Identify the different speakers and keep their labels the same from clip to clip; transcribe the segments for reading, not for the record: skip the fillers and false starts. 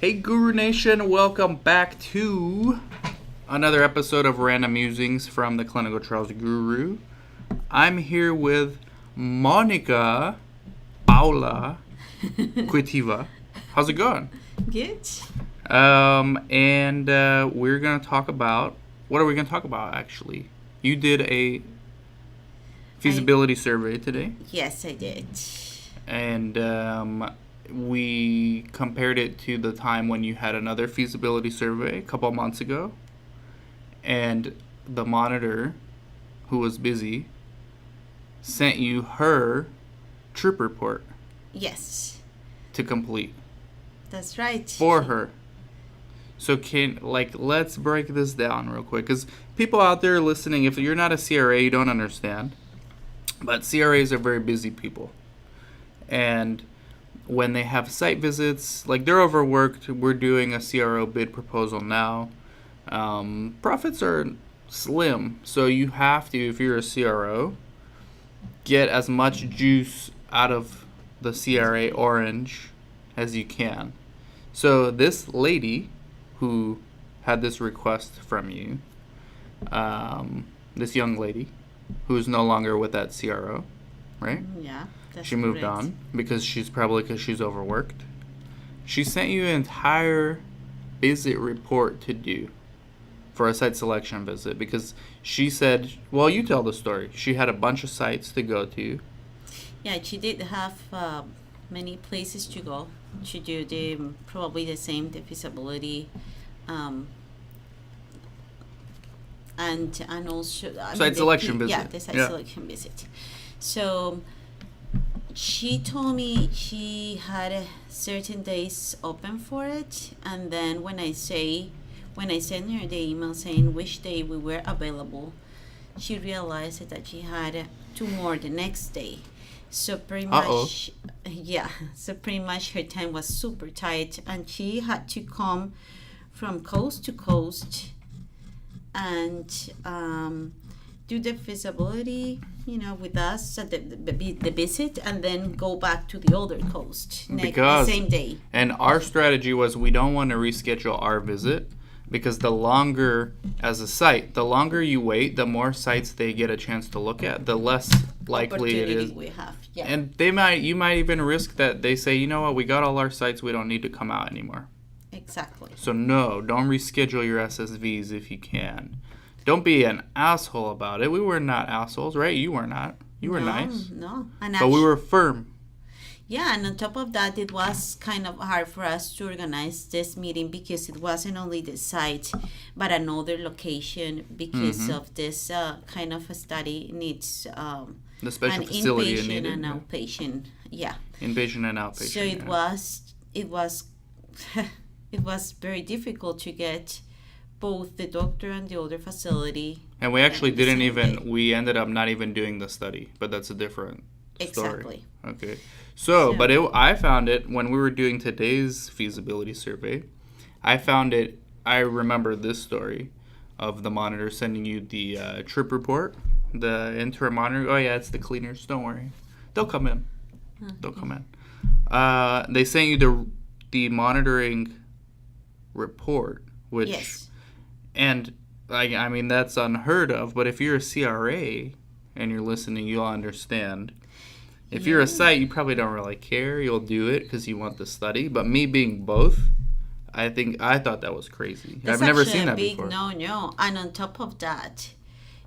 Speaker 1: Hey Guru Nation, welcome back to another episode of Random Musings from the Clinical Trials Guru. I'm here with Monica Paula Quitiva. How's it going?
Speaker 2: Good.
Speaker 1: And we're going to talk about, what are we going to talk about actually? You did a feasibility survey today.
Speaker 2: Yes, I did.
Speaker 1: And we compared it to the time when you had another feasibility survey a couple of months ago. And the monitor, who was busy, sent you her trip report.
Speaker 2: Yes.
Speaker 1: To complete.
Speaker 2: That's right.
Speaker 1: For her. So let's break this down real quick. Because people out there listening, if you're not a CRA, you don't understand. But CRAs are very busy people. And when they have site visits, like they're overworked. We're doing a CRO bid proposal now. Profits are slim. So you have to, if you're a CRO, get as much juice out of the CRA orange as you can. So this lady who had this request from you, this young lady who's no longer with that CRO, right?
Speaker 2: Yeah.
Speaker 1: She moved on because she's overworked. She sent you an entire visit report to do for a site selection visit because she said, well, you tell the story. She had a bunch of sites to go to.
Speaker 2: Yeah, she did have many places to go to do probably the feasibility, and also
Speaker 1: site selection visit.
Speaker 2: Yeah, the site selection visit. So she told me she had certain days open for it, and then when I sent her the email saying which day we were available, she realized that she had 2 more the next day. So pretty much, So pretty much her time was super tight, and she had to come from coast to coast and do the feasibility, with us at the visit, and then go back to the other coast the same day.
Speaker 1: And our strategy was we don't want to reschedule our visit because the longer you wait, the more sites they get a chance to look at, the less likely it is.
Speaker 2: We have. Yeah.
Speaker 1: And you might even risk that they say, you know what, we got all our sites, we don't need to come out anymore.
Speaker 2: Exactly.
Speaker 1: So no, don't reschedule your SSVs if you can. Don't be an asshole about it. We were not assholes, right? You were not. You were nice.
Speaker 2: No.
Speaker 1: But we were firm.
Speaker 2: Yeah, and on top of that, it was kind of hard for us to organize this meeting because it wasn't only the site, but another location because of this kind of a study needs
Speaker 1: the special
Speaker 2: an
Speaker 1: facility
Speaker 2: inpatient and outpatient. Yeah.
Speaker 1: Inpatient and outpatient.
Speaker 2: So it was very difficult to get both the doctor and the other facility.
Speaker 1: And we actually we ended up not even doing the study, but that's a different story.
Speaker 2: Exactly.
Speaker 1: Okay. I found it when we were doing today's feasibility survey. I remember this story of the monitor sending you the trip report, the interim monitor. Oh yeah, it's the cleaners. Don't worry. They'll come in. They'll come in. They sent you the monitoring report, which...
Speaker 2: Yes.
Speaker 1: And, I mean, that's unheard of, but if you're a CRA and you're listening, you'll understand. If you're a site, you probably don't really care. You'll do it because you want the study. But me being both, I thought that was crazy.
Speaker 2: That's
Speaker 1: I've never seen that before.
Speaker 2: No. And on top of that,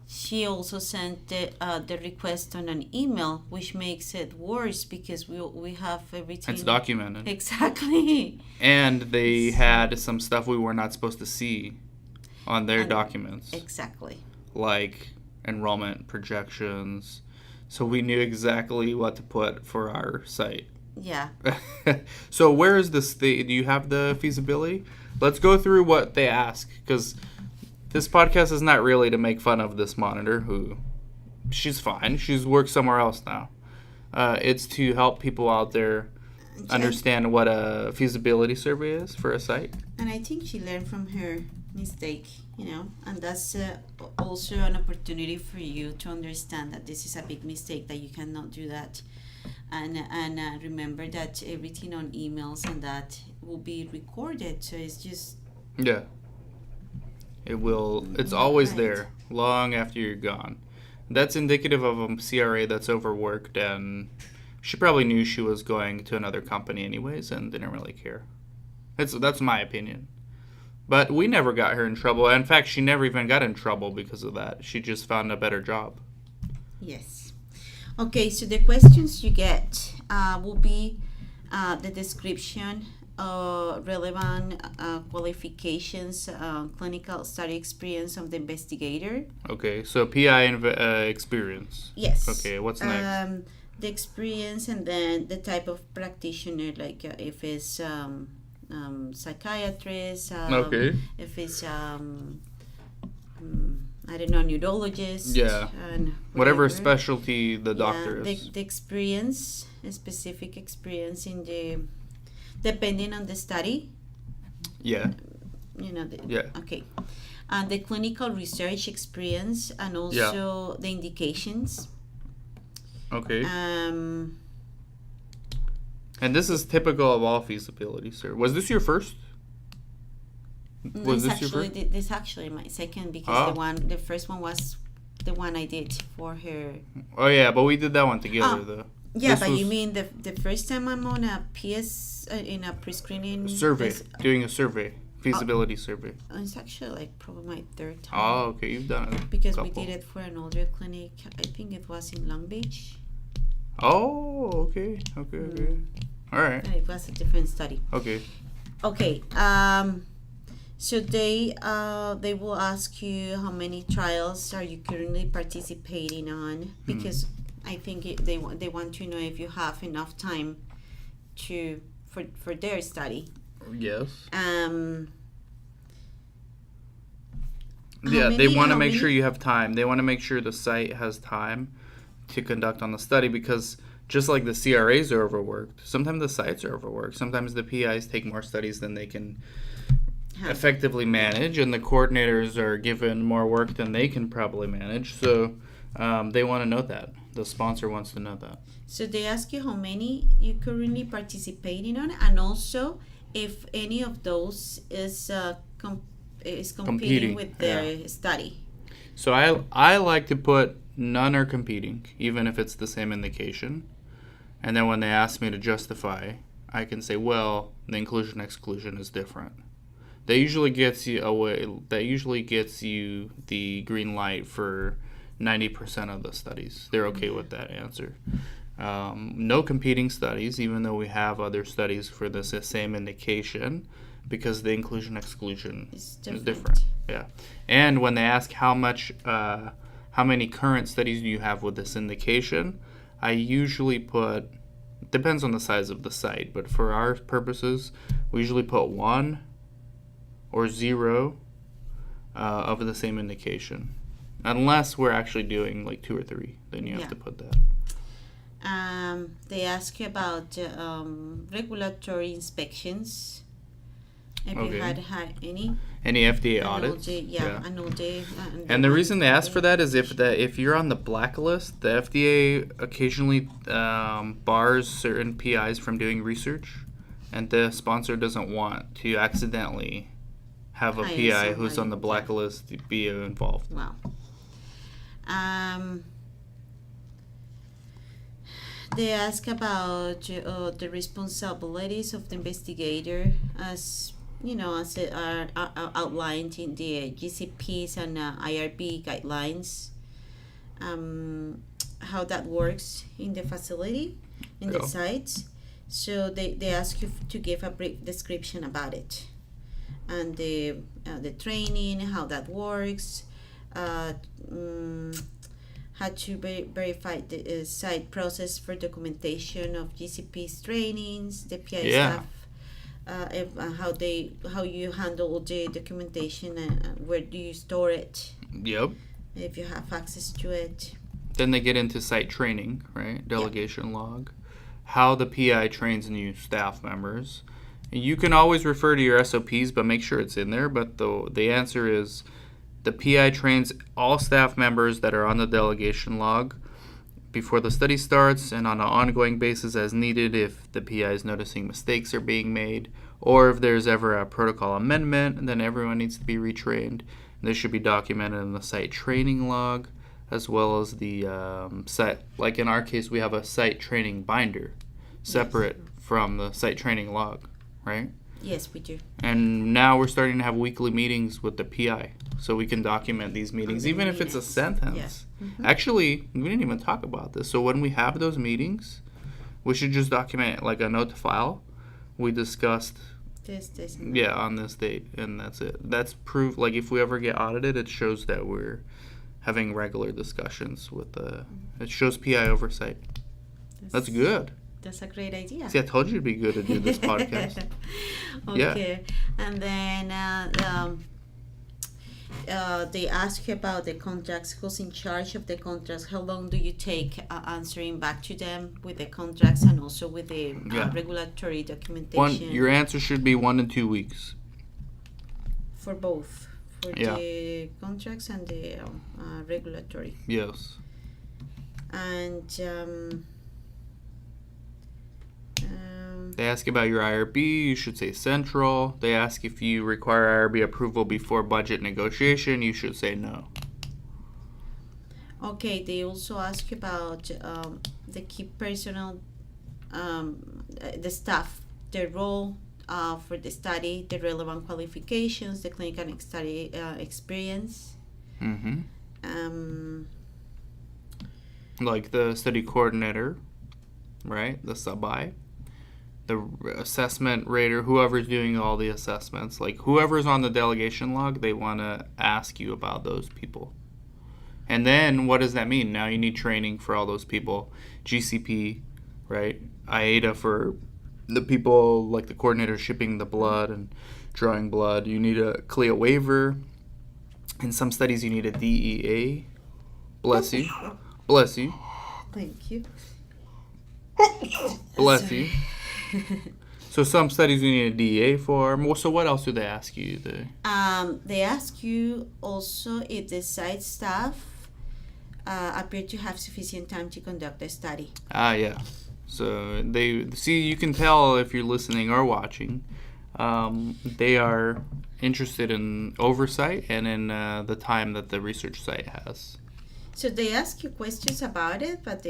Speaker 2: she also sent the request on an email, which makes it worse because we have everything.
Speaker 1: It's documented.
Speaker 2: Exactly.
Speaker 1: And they had some stuff we were not supposed to see on their documents.
Speaker 2: Exactly.
Speaker 1: Like enrollment projections. So we knew exactly what to put for our site.
Speaker 2: Yeah.
Speaker 1: So where is this? Do you have the feasibility? Let's go through what they ask, because this podcast is not really to make fun of this monitor, who she's fine. She's worked somewhere else now. It's to help people out there understand what a feasibility survey is for a site.
Speaker 2: And I think she learned from her mistake, and that's also an opportunity for you to understand that this is a big mistake, that you cannot do that and remember that everything on emails and that will be recorded. So it's just
Speaker 1: Yeah. It will. It's
Speaker 2: not
Speaker 1: always
Speaker 2: right.
Speaker 1: there, long after you're gone. That's indicative of a CRA that's overworked, and she probably knew she was going to another company anyways, and didn't really care. That's my opinion. But we never got her in trouble. In fact, she never even got in trouble because of that. She just found a better job.
Speaker 2: Yes. Okay, so the questions you get will be the description, relevant qualifications, clinical study experience of the investigator.
Speaker 1: Okay, so PI experience.
Speaker 2: Yes.
Speaker 1: Okay, what's next?
Speaker 2: The experience, and then the type of practitioner, like if it's psychiatrist,
Speaker 1: Okay.
Speaker 2: if it's I don't know, neurologist,
Speaker 1: Yeah.
Speaker 2: and
Speaker 1: Whatever specialty the doctor
Speaker 2: yeah,
Speaker 1: is.
Speaker 2: the experience, a specific experience in the, depending on the study,
Speaker 1: Yeah. Yeah.
Speaker 2: Okay, and the clinical research experience, and also the indications.
Speaker 1: Okay.
Speaker 2: Um,
Speaker 1: And this is typical of all feasibility, sir. Was this your first? Was this your first?
Speaker 2: This actually my second, because the first one was the one I did for her.
Speaker 1: Oh yeah, but we did that one together though.
Speaker 2: Yeah,
Speaker 1: This
Speaker 2: but
Speaker 1: was
Speaker 2: you mean the first time I'm on a PS in a pre-screening
Speaker 1: survey, doing a survey, feasibility survey.
Speaker 2: It's actually like probably my third time.
Speaker 1: Oh, okay, you've done it.
Speaker 2: Because
Speaker 1: couple.
Speaker 2: we did it for an older clinic. I think it was in Long Beach.
Speaker 1: Oh, okay. All right.
Speaker 2: And it was a different study.
Speaker 1: Okay.
Speaker 2: Okay. So they will ask you how many trials are you currently participating on, because I think they want to know if you have enough time for their study.
Speaker 1: Yes.
Speaker 2: Yeah,
Speaker 1: they want to make sure you have time. They want to make sure the site has time to conduct on the study, because just like the CRAs are overworked, sometimes the sites are overworked. Sometimes the PIs take more studies than they can effectively manage, and the coordinators are given more work than they can probably manage. So they want to know that. The sponsor wants to know that.
Speaker 2: So they ask you how many you currently participating on, and also if any of those is competing with their study.
Speaker 1: So I like to put none are competing, even if it's the same indication. And then when they ask me to justify, I can say, well, the inclusion exclusion is different. That usually gets you the green light for 90% of the studies. They're okay with that answer. No competing studies, even though we have other studies for the same indication, because the inclusion exclusion is different. Yeah. And when they ask how many current studies do you have with this indication, I usually put, depends on the size of the site, but for our purposes, we usually put 1 or 0 of the same indication. Unless we're actually doing like 2 or 3, then you have to put that.
Speaker 2: They ask you about regulatory inspections. If you had any
Speaker 1: FDA audits.
Speaker 2: An audit.
Speaker 1: And the reason they ask for that is if you're on the blacklist, the FDA occasionally bars certain PIs from doing research, and the sponsor doesn't want to accidentally have a PI who's on the blacklist be involved.
Speaker 2: Wow. They ask about the responsibilities of the investigator, as as it are outlined in the GCPs and IRB guidelines. How that works in the facility, in the sites. So they ask you to give a brief description about it, and the training, how that works, how to verify the site process for documentation of GCP's trainings, the PI staff, how you handle the documentation, and where do you store it?
Speaker 1: Yep.
Speaker 2: If you have access to it.
Speaker 1: Then they get into site training, right? Delegation log. How the PI trains new staff members. You can always refer to your SOPs, but make sure it's in there. But the answer is the PI trains all staff members that are on the delegation log before the study starts and on an ongoing basis as needed if the PI is noticing mistakes are being made, or if there's ever a protocol amendment, then everyone needs to be retrained. This should be documented in the site training log, as well as the site. Like in our case, we have a site training binder separate from the site training log, right?
Speaker 2: Yes, we do.
Speaker 1: And now we're starting to have weekly meetings with the PI, so we can document these meetings, even if it's a sentence.
Speaker 2: Yeah. Mm-hmm.
Speaker 1: Actually, we didn't even talk about this. So when we have those meetings, we should just document like a note to file. We discussed
Speaker 2: This.
Speaker 1: yeah, on this date, and that's it. That's proof. Like if we ever get audited, it shows that we're having regular discussions with the. It shows PI oversight. That's good.
Speaker 2: That's a great idea.
Speaker 1: See, I told you to be good to do this podcast.
Speaker 2: Okay, and then they ask you about the contracts. Who's in charge of the contracts? How long do you take answering back to them with the contracts and also with the regulatory documentation?
Speaker 1: Your answer should be 1 to 2 weeks.
Speaker 2: For both, for the contracts and the regulatory.
Speaker 1: Yes.
Speaker 2: And
Speaker 1: they ask about your IRB, you should say central. They ask if you require IRB approval before budget negotiation, you should say no.
Speaker 2: Okay, they also ask about the key personnel, the staff, their role for the study, the relevant qualifications, the clinical study experience.
Speaker 1: Mm-hmm. Like the study coordinator, right? The sub-I. The assessment rater, whoever's doing all the assessments, like whoever's on the delegation log, they want to ask you about those people. And then what does that mean? Now you need training for all those people. GCP, right? IATA for the people, like the coordinator shipping the blood and drawing blood. You need a CLIA waiver. In some studies, you need a DEA. Bless you. Bless you.
Speaker 2: Thank you.
Speaker 1: Bless you. So some studies you need a DEA form. So what else do they ask you?
Speaker 2: They ask you also if the site staff appear to have sufficient time to conduct the study.
Speaker 1: Yeah. So they see, you can tell if you're listening or watching. They are interested in oversight and in the time that the research site has.
Speaker 2: So they ask you questions about it, but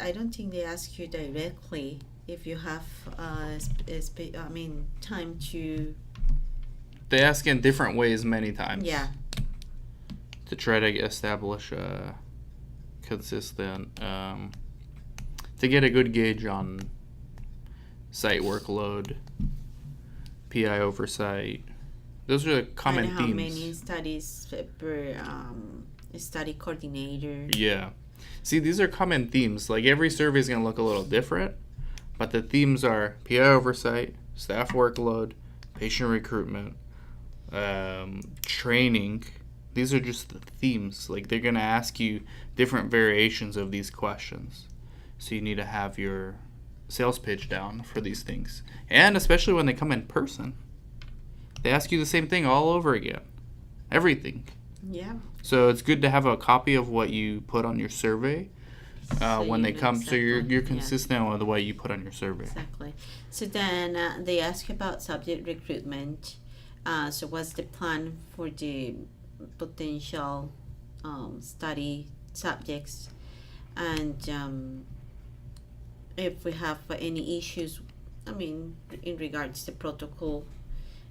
Speaker 2: I don't think they ask you directly if you have time to. They
Speaker 1: ask in different ways many times.
Speaker 2: Yeah.
Speaker 1: To try to establish a consistent, to get a good gauge on site workload, PI oversight. Those are the common
Speaker 2: and
Speaker 1: themes.
Speaker 2: How many studies per study coordinator.
Speaker 1: Yeah. See, these are common themes. Like every survey is going to look a little different, but the themes are PI oversight, staff workload, patient recruitment, training. These are just the themes. Like they're going to ask you different variations of these questions. So you need to have your sales pitch down for these things. And especially when they come in person. They ask you the same thing all over again. Everything.
Speaker 2: Yeah.
Speaker 1: So it's good to have a copy of what you put on your survey when they come.
Speaker 2: Exactly.
Speaker 1: So you're consistent with what you put on your survey.
Speaker 2: Exactly. So then they ask about subject recruitment. So what's the plan for the potential study subjects? And if we have any issues, in regards to protocol,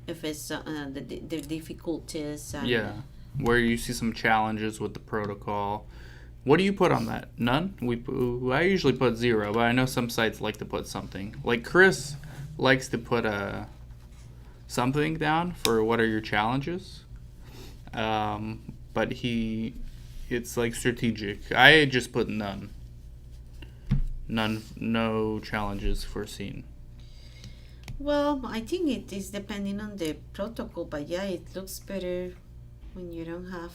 Speaker 2: if it's the difficulties.
Speaker 1: Where you see some challenges with the protocol. What do you put on that? None? I usually put 0, but I know some sites like to put something. Like Chris likes to put something down for what are your challenges. But it's like strategic. I just put none. No challenges foreseen.
Speaker 2: Well, I think it is depending on the protocol, but yeah, it looks better when you don't have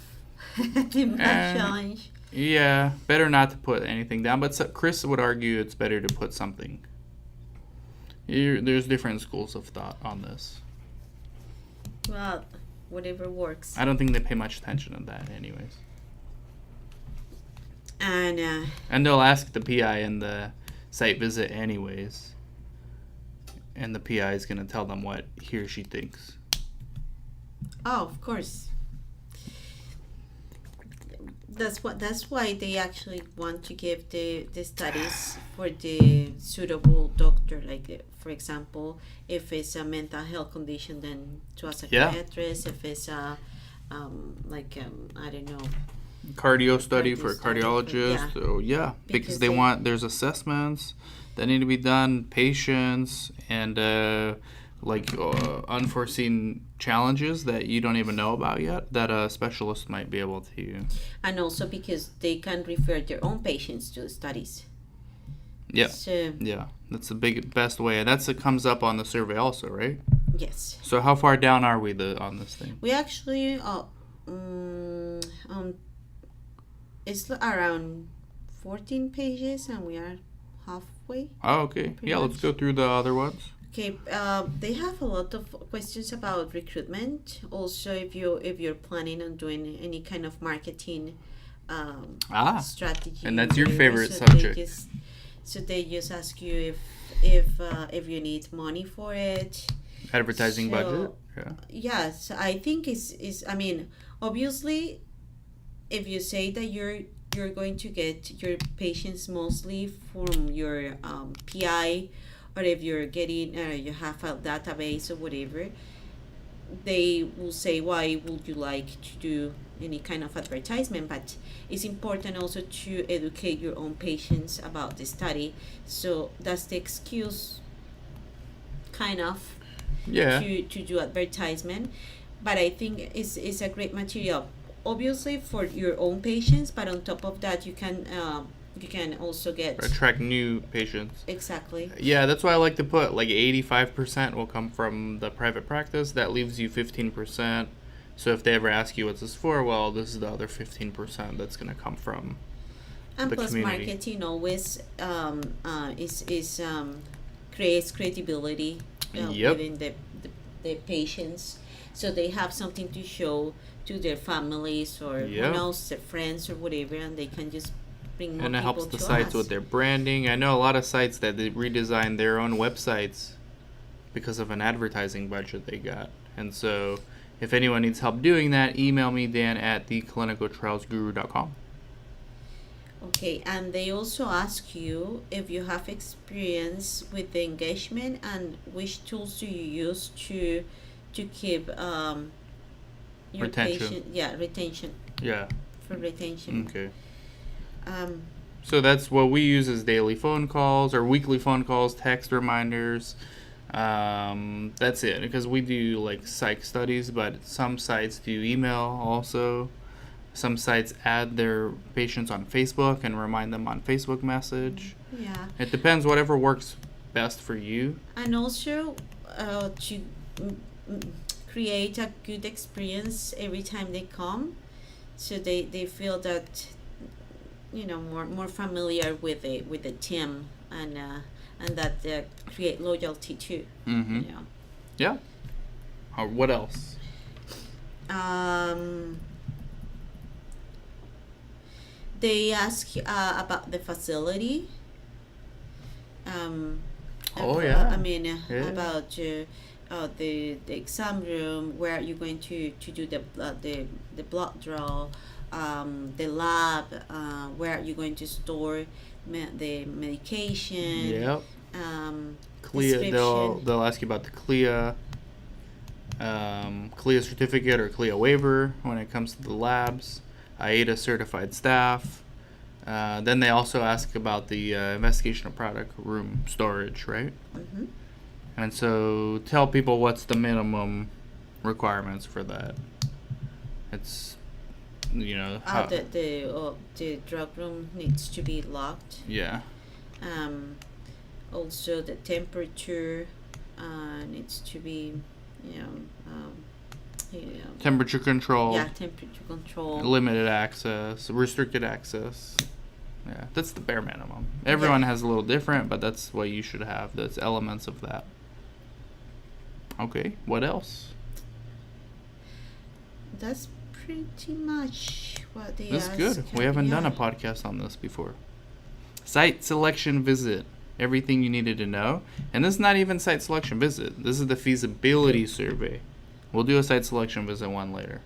Speaker 2: the challenge.
Speaker 1: Yeah, better not to put anything down, but Chris would argue it's better to put something. There's different schools of thought on this.
Speaker 2: Well, whatever works.
Speaker 1: I don't think they pay much attention to that anyways.
Speaker 2: And
Speaker 1: they'll ask the PI in the site visit anyways. And the PI is going to tell them what he or she thinks.
Speaker 2: oh, of course. That's why they actually want to give the studies for the suitable doctor. Like for example, if it's a mental health condition, then to a psychiatrist. If it's a I don't know,
Speaker 1: Cardio study for a
Speaker 2: study
Speaker 1: cardiologist. So because they want, there's assessments that need to be done, patients, and unforeseen challenges that you don't even know about yet that a specialist might be able to.
Speaker 2: And also because they can refer their own patients to the studies.
Speaker 1: Yeah.
Speaker 2: So,
Speaker 1: yeah, that's the best way, and it comes up on the survey also, right?
Speaker 2: Yes.
Speaker 1: So how far down are we on this thing?
Speaker 2: We actually it's around 14 pages, and we are halfway.
Speaker 1: Oh, okay. Yeah, let's go through the other ones.
Speaker 2: Okay, they have a lot of questions about recruitment. Also, if you're planning on doing any kind of marketing strategy,
Speaker 1: and that's your favorite
Speaker 2: so
Speaker 1: subject.
Speaker 2: They just ask you if you need money for it.
Speaker 1: Advertising budget. Yeah.
Speaker 2: Yes, I think is I mean, obviously, if you say that you're going to get your patients mostly from your PI, or if you're getting you have a database or whatever, they will say, why would you like to do any kind of advertisement? But it's important also to educate your own patients about the study. So that's the excuse, kind of, to do advertisement. But I think it's a great material, obviously for your own patients, but on top of that you can also
Speaker 1: attract new patients.
Speaker 2: Exactly.
Speaker 1: Yeah, that's why I like to put 85% will come from the private practice. That leaves you 15%. So if they ever ask you what's this for, well, this is the other 15% that's going to come from
Speaker 2: and
Speaker 1: the
Speaker 2: plus
Speaker 1: community.
Speaker 2: Marketing always creates credibility within the patients, so they have something to show to their families or who knows, their friends or whatever, and they can just bring more
Speaker 1: and it
Speaker 2: people
Speaker 1: helps the
Speaker 2: to
Speaker 1: sites
Speaker 2: us.
Speaker 1: with their branding. I know a lot of sites that they redesign their own websites because of an advertising budget they got. And so if anyone needs help doing that, email me, Dan, at theclinicaltrialsguru.com.
Speaker 2: Okay, and they also ask you if you have experience with the engagement and which tools do you use to keep your
Speaker 1: retention.
Speaker 2: Retention.
Speaker 1: Yeah.
Speaker 2: For retention.
Speaker 1: Okay. So that's what we use as daily phone calls or weekly phone calls, text reminders. That's it, because we do psych studies, but some sites do email also. Some sites add their patients on Facebook and remind them on Facebook message.
Speaker 2: Yeah.
Speaker 1: It depends, whatever works best for you.
Speaker 2: And also to create a good experience every time they come, so they feel that more familiar with the team, and that they create loyalty too.
Speaker 1: Mm-hmm. Yeah. What else?
Speaker 2: They ask about the facility. About the exam room, where are you going to do the blood draw, the lab, where are you going to store the medication.
Speaker 1: Yep. CLIA, they'll ask you about the CLIA certificate or CLIA waiver when it comes to the labs, IATA certified staff. Then they also ask about the investigational product room storage, right?
Speaker 2: Mm-hmm.
Speaker 1: And so tell people what's the minimum requirements for that. It's
Speaker 2: the drug room needs to be locked.
Speaker 1: Yeah.
Speaker 2: Also the temperature needs to be
Speaker 1: temperature control.
Speaker 2: Yeah, temperature control.
Speaker 1: Limited access, restricted access. Yeah, that's the bare minimum. Everyone has a little different, but that's what you should have. That's elements of that. Okay, what else?
Speaker 2: That's pretty much what they
Speaker 1: This is
Speaker 2: asked.
Speaker 1: good. We haven't done a
Speaker 2: Yeah.
Speaker 1: podcast on this before. Site selection visit. Everything you needed to know. And this is not even site selection visit. This is the feasibility survey. We'll do a site selection visit one later.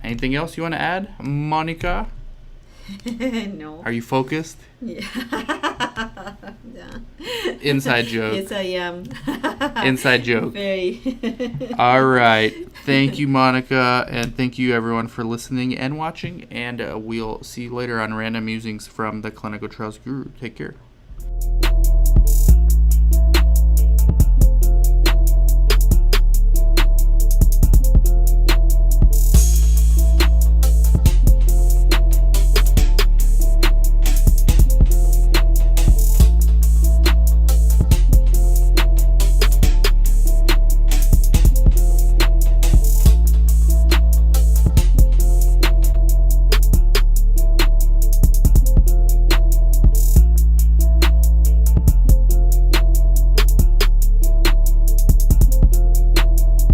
Speaker 1: Anything else you want to add, Monica?
Speaker 2: No.
Speaker 1: Are you focused?
Speaker 2: Yeah. Yeah.
Speaker 1: Inside joke.
Speaker 2: Yes, I am.
Speaker 1: Inside joke.
Speaker 2: Very.
Speaker 1: All right. Thank you, Monica. And thank you, everyone, for listening and watching. And we'll see you later on Random Musings from the Clinical Trials Guru. Take care.